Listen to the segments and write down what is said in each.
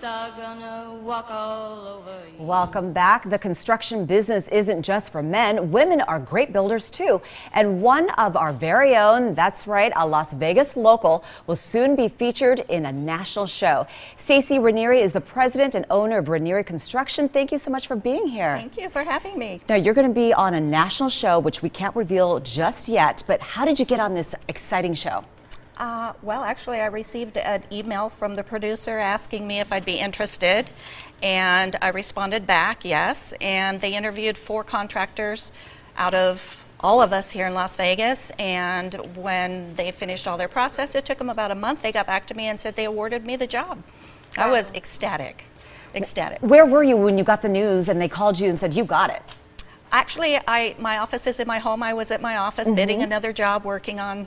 boots are gonna walk all over you. Welcome back. The construction business isn't just for men. Women are great builders too. And one of our very own, that's right, a Las Vegas local, will soon be featured in a national show. Stacey Ranieri is the president and owner of Ranieri Construction. Thank you so much for being here. Thank you for having me. Now, you're going to be on a national show, which we can't reveal just yet, but how did you get on this exciting show? Well, actually, I received an email from the producer asking me if I'd be interested, and I responded back, yes, and they interviewed 4 contractors out of all of us here in Las Vegas, and when they finished all their process, it took them about a month. They got back to me and said they awarded me the job. Wow. I was ecstatic, ecstatic. Where were you when you got the news and they called you and said, you got it? Actually, my office is in my home. I was at my office bidding another job, working on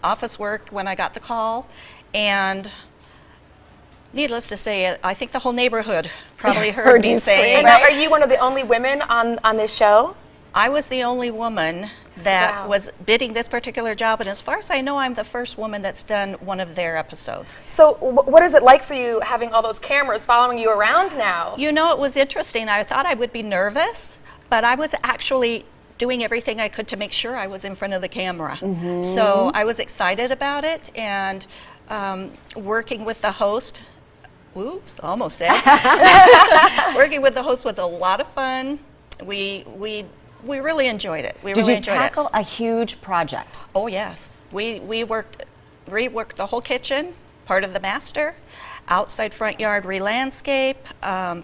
office work when I got the call, and needless to say, I think the whole neighborhood probably heard me say. And now, are you one of the only women on this show? I was the only woman that was bidding this particular job, and as far as I know, I'm the first woman that's done one of their episodes. So what is it like for you having all those cameras following you around now? You know, it was interesting. I thought I would be nervous, but I was actually doing everything I could to make sure I was in front of the camera. So I was excited about it, and working with the host, oops, almost said. Working with the host was a lot of fun. We really enjoyed it. Did you tackle a huge project? Oh yes, we reworked the whole kitchen, part of the master, outside front yard re-landscape,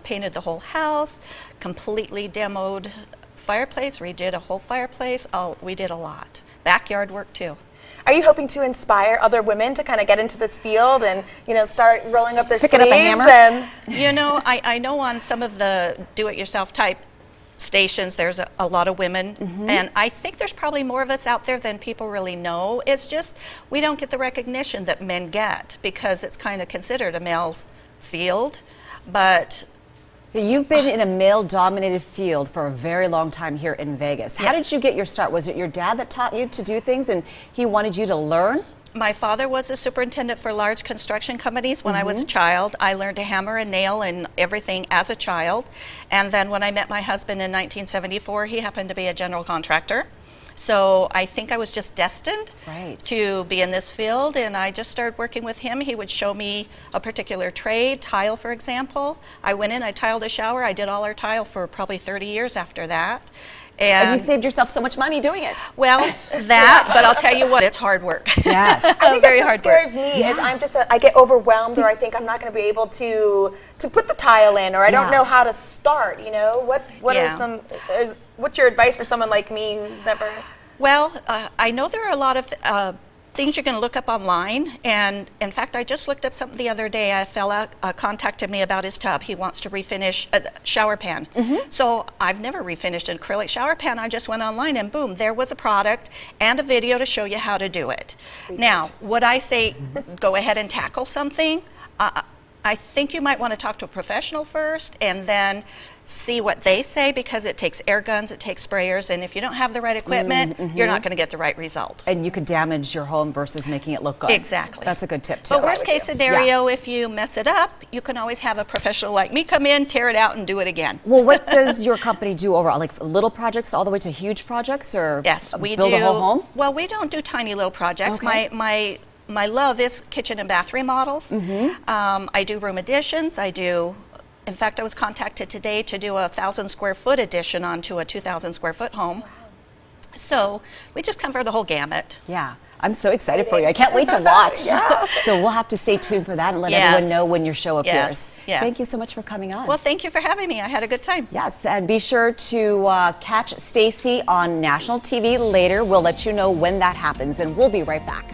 painted the whole house, completely demoed fireplace, redid a whole fireplace. We did a lot. Backyard work too. Are you hoping to inspire other women to kind of get into this field and, you know, start rolling up their sleeves? Picking up a hammer? You know, I know on some of the do-it-yourself type stations there's a lot of women, and I think there's probably more of us out there than people really know. It's just we don't get the recognition that men get because it's kind of considered a male's field. But you've been in a male-dominated field for a very long time here in Vegas. How did you get your start? Was it your dad that taught you to do things and he wanted you to learn? My father was a superintendent for large construction companies when I was a child. I learned to hammer and nail and everything as a child. And then when I met my husband in 1974, he happened to be a general contractor. So I think I was just destined to be in this field, and I just started working with him. He would show me a particular trade, tile for example. I went in, I tiled a shower, I did all our tile for probably 30 years after that. And you saved yourself so much money doing it. Well, but I'll tell you what, it's hard work. Yes. I think that's what scares me is I get overwhelmed, or I think I'm not going to be able to put the tile in, or I don't know how to start, you know? What are what's your advice for someone like me who's never... Well, I know there are a lot of things you can look up online, and in fact I just looked up something the other day. A fella contacted me about his tub. He wants to refinish a shower pan. So I've never refinished an acrylic shower pan. I just went online and boom, there was a product and a video to show you how to do it. Now, would I say go ahead and tackle something? I think you might want to talk to a professional first and then see what they say, because it takes air guns, it takes sprayers, and if you don't have the right equipment, you're not going to get the right result. And you could damage your home versus making it look good. Exactly. That's a good tip too. But worst case scenario, if you mess it up, you can always have a professional like me come in, tear it out, and do it again. Well, what does your company do overall? Like little projects all the way to huge projects, or yes, we build a whole home? Well, we don't do tiny little projects. My love is kitchen and bath remodels. I do room additions. In fact, I was contacted today to do a 1,000 square foot addition onto a 2,000 square foot home. So we just cover the whole gamut. Yeah, I'm so excited for you. I can't wait to watch. So we'll have to stay tuned for that and let everyone know when your show appears. Thank you so much for coming on. Well, thank you for having me. I had a good time. Yes, and be sure to catch Stacey on national TV later. We'll let you know when that happens, and we'll be right back.